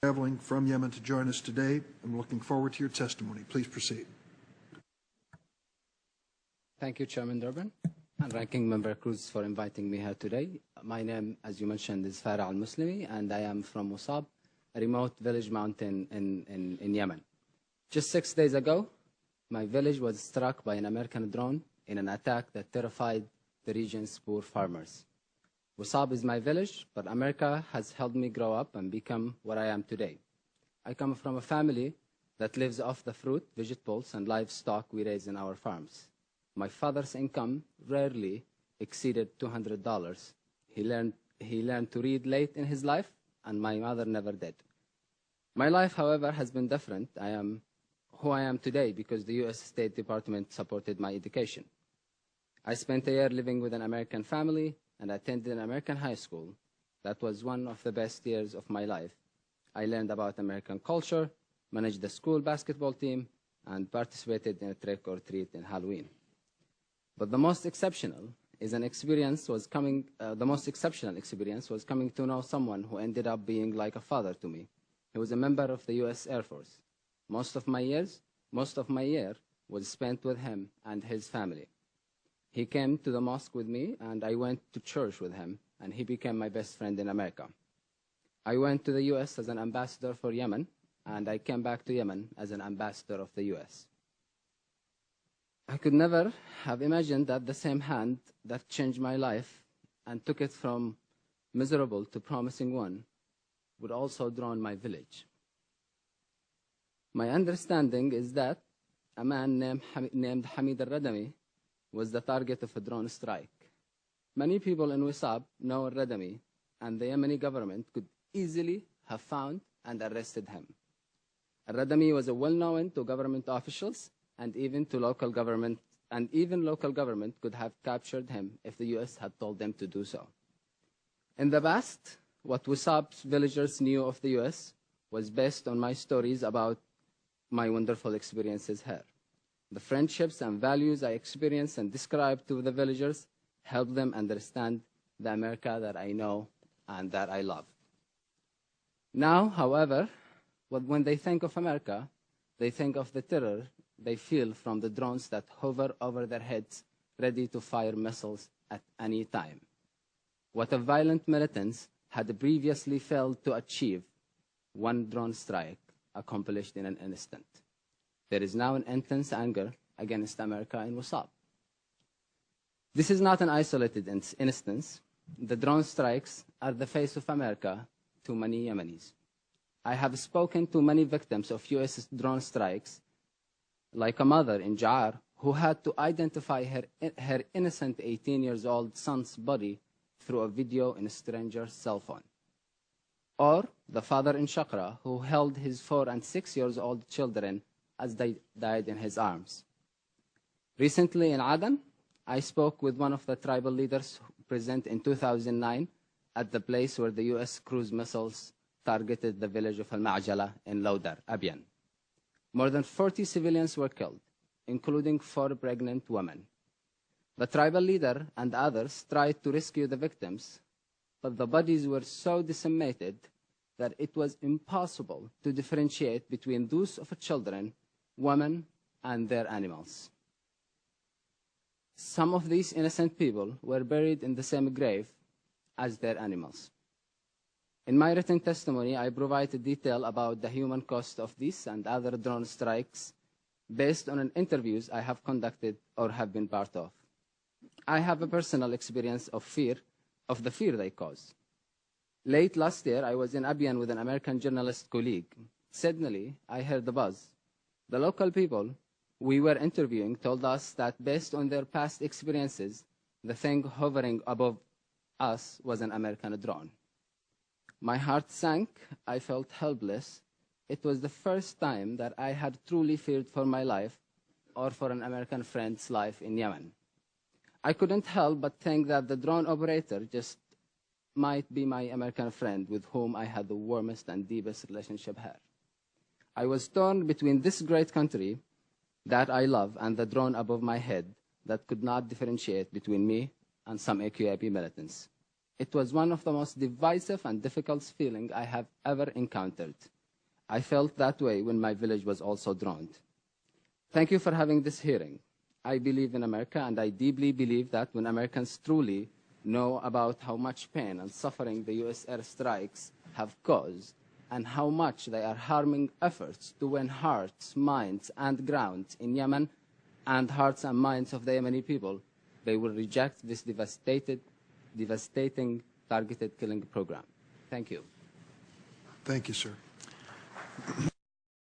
Traveling from Yemen to join us today. I'm looking forward to your testimony. Please proceed. Thank you, Chairman Durbin and Ranking Member Cruz, for inviting me here today. My name, as you mentioned, is Farea Almuslimi, and I am from Musab, a remote village mountain in Yemen. Just 6 days ago, my village was struck by an American drone in an attack that terrified the region's poor farmers. Musab is my village, but America has helped me grow up and become what I am today. I come from a family that lives off the fruit, vegetables, and livestock we raise in our farms. My father's income rarely exceeded $200. He learned to read late in his life, and my mother never did. My life, however, has been different. I am who I am today because the U.S. State Department supported my education. I spent a year living with an American family and attended an American high school. That was one of the best years of my life. I learned about American culture, managed the school basketball team, and participated in a trick or treat in Halloween. But the most exceptional experience was coming to know someone who ended up being like a father to me. He was a member of the U.S. Air Force. Most of my year was spent with him and his family. He came to the mosque with me, and I went to church with him, and he became my best friend in America. I went to the U.S. as an ambassador for Yemen, and I came back to Yemen as an ambassador of the U.S. I could never have imagined that the same hand that changed my life and took it from miserable to promising one would also drown my village. My understanding is that a man named Hamid al-Radami was the target of a drone strike. Many people in Wisab know al-Radami, and the Yemeni government could easily have found and arrested him. Al-Radami was well-known to government officials and even local government could have captured him if the U.S. had told them to do so. In the past, what Wisab's villagers knew of the U.S. was based on my stories about my wonderful experiences here. The friendships and values I experienced and described to the villagers helped them understand the America that I know and that I love. Now, however, when they think of America, they think of the terror they feel from the drones that hover over their heads, ready to fire missiles at any time. What a violent militants had previously failed to achieve, one drone strike accomplished in an instant. There is now an intense anger against America in Wisab. This is not an isolated instance. The drone strikes are the face of America to many Yemenis. I have spoken to many victims of U.S. drone strikes, like a mother in Jar who had to identify her innocent 18-year-old son's body through a video in a stranger's cell phone. Or the father in Shakra who held his 4- and 6-year-old children as they died in his arms. Recently in Aden, I spoke with one of the tribal leaders present in 2009 at the place where the U.S. cruise missiles targeted the village of Al-Ma'jala in Lawdar, Abyan. More than 40 civilians were killed, including 4 pregnant women. The tribal leader and others tried to rescue the victims, but the bodies were so decimated that it was impossible to differentiate between those of children, women, and their animals. Some of these innocent people were buried in the same grave as their animals. In my written testimony, I provided detail about the human cost of these and other drone strikes based on interviews I have conducted or have been part of. I have a personal experience of the fear they cause. Late last year, I was in Abyan with an American journalist colleague. Suddenly, I heard the buzz. The local people we were interviewing told us that based on their past experiences, the thing hovering above us was an American drone. My heart sank. I felt helpless. It was the first time that I had truly feared for my life or for an American friend's life in Yemen. I couldn't help but think that the drone operator just might be my American friend with whom I had the warmest and deepest relationship here. I was torn between this great country that I love and the drone above my head that could not differentiate between me and some AQAP militants. It was one of the most divisive and difficult feelings I have ever encountered. I felt that way when my village was also drowned. Thank you for having this hearing. I believe in America, and I deeply believe that when Americans truly know about how much pain and suffering the U.S. airstrikes have caused and how much they are harming efforts to win hearts, minds, and ground in Yemen and hearts and minds of the Yemeni people, they will reject this devastating targeted killing program. Thank you. Thank you, sir.